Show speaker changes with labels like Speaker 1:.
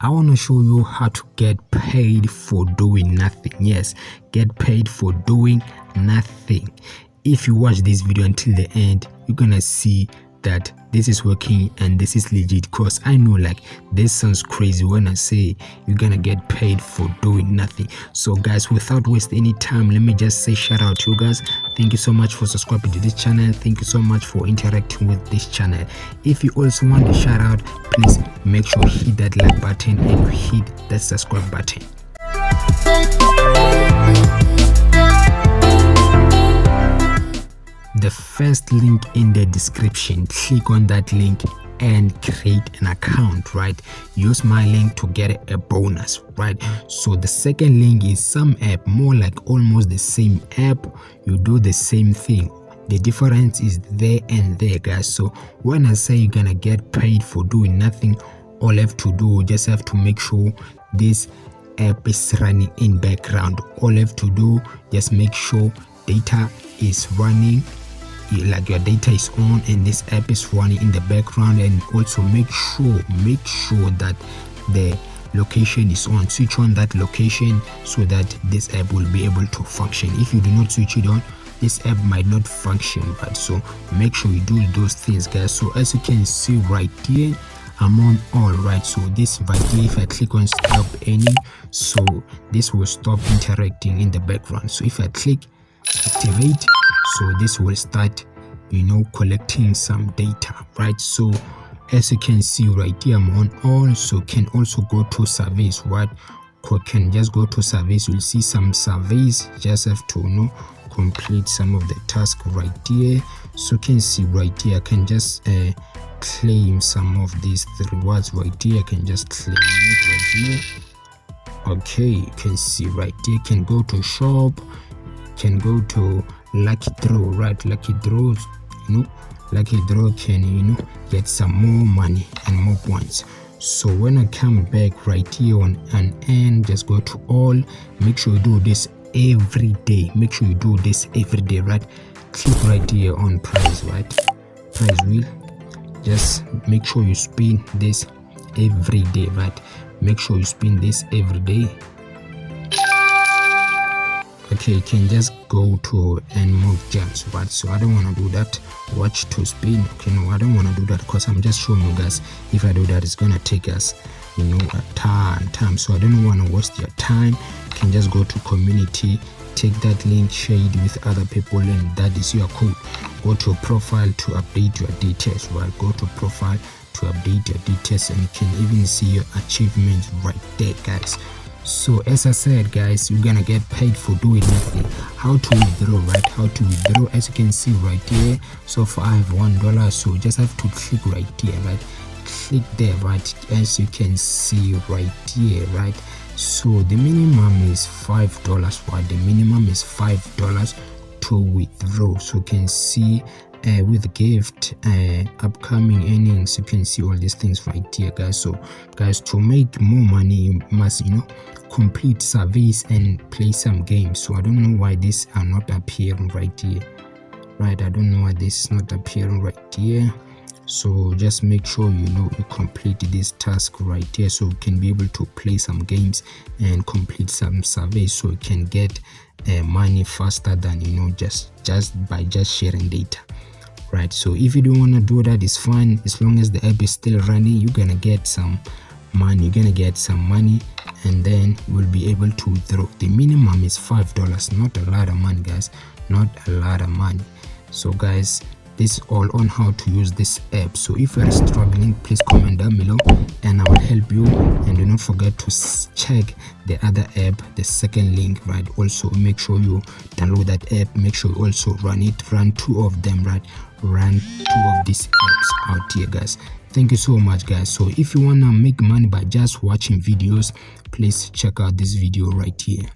Speaker 1: I want to show you how to get paid for doing nothing. Yes, get paid for doing nothing. If you watch this video until the end, you're gonna see that this is working and this is legit, because I know like this sounds crazy when I say you're gonna get paid for doing nothing. So guys, without wasting any time, let me just say shout out to you guys. Thank you so much for subscribing to this channel. Thank you so much for interacting with this channel. If you also want a shout out, please make sure you hit that like button and hit that subscribe button. The first link in the description, click on that link and create an account, right? Use my link to get a bonus, right? So the second link is some app, more like almost the same app. You do the same thing. The difference is there and there, guys. So when I say you're gonna get paid for doing nothing, all you have to do, just have to make sure this app is running in background. All you have to do, just make sure data is running, like your data is on and this app is running in the background, and also make sure that the location is on. Switch on that location so that this app will be able to function. If you do not switch it on, this app might not function, right? So make sure you do those things, guys. So as you can see right here, I'm on all, right? So this right here, if I click on stop any, so this will stop interacting in the background. So if I click activate, so this will start, collecting some data, right? So as you can see right here, I'm on all. So can also go to surveys, right? Can just go to surveys. You'll see some surveys. Just have to complete some of the tasks right here. So you can see right here, I can just claim some of these rewards right here. I can just claim it right here. Okay, you can see right here, can go to shop, can go to lucky draw, right? Lucky draws, lucky draw can get some more money and more points. So when I come back right here on an end, just go to all. Make sure you do this every day. Make sure you do this every day, right? Click right here on price, right? Price wheel. Just make sure you spin this every day, right? Make sure you spin this every day. Okay, you can just go to and move jumps, right? So I don't want to do that. Watch to spin. Okay, no, I don't want to do that because I'm just showing you guys. If I do that, it's gonna take us a time. So I don't want to waste your time. You can just go to community, take that link, share it with other people, and that is your code. Go to profile to update your details, right? Go to profile to update your details, and you can even see your achievements right there, guys. So as I said, guys, you're gonna get paid for doing nothing. How to withdraw, right? How to withdraw, as you can see right here. So far I have $1, so just have to click right here, right? Click there, right? As you can see right here, right? So the minimum is $5, right? The minimum is $5 to withdraw. So you can see with gift, upcoming earnings, you can see all these things right here, guys. So guys, to make more money, you must complete surveys and play some games. So I don't know why these are not appearing right here, right? I don't know why this is not appearing right here. So just make sure you complete this task right here, so you can be able to play some games and complete some surveys, so you can get money faster than just by sharing data, right? So if you don't want to do that, it's fine. As long as the app is still running, you're gonna get some money. You're gonna get some money, and then you'll be able to withdraw. The minimum is $5. Not a lot of money, guys. Not a lot of money. So guys, this is all on how to use this app. So if you are struggling, please comment down below and I will help you. And do not forget to check the other app, the second link, right? Also make sure you download that app. Make sure you also run two of them, right? Run two of these apps out here, guys. Thank you so much, guys. So if you want to make money by just watching videos, please check out this video right here.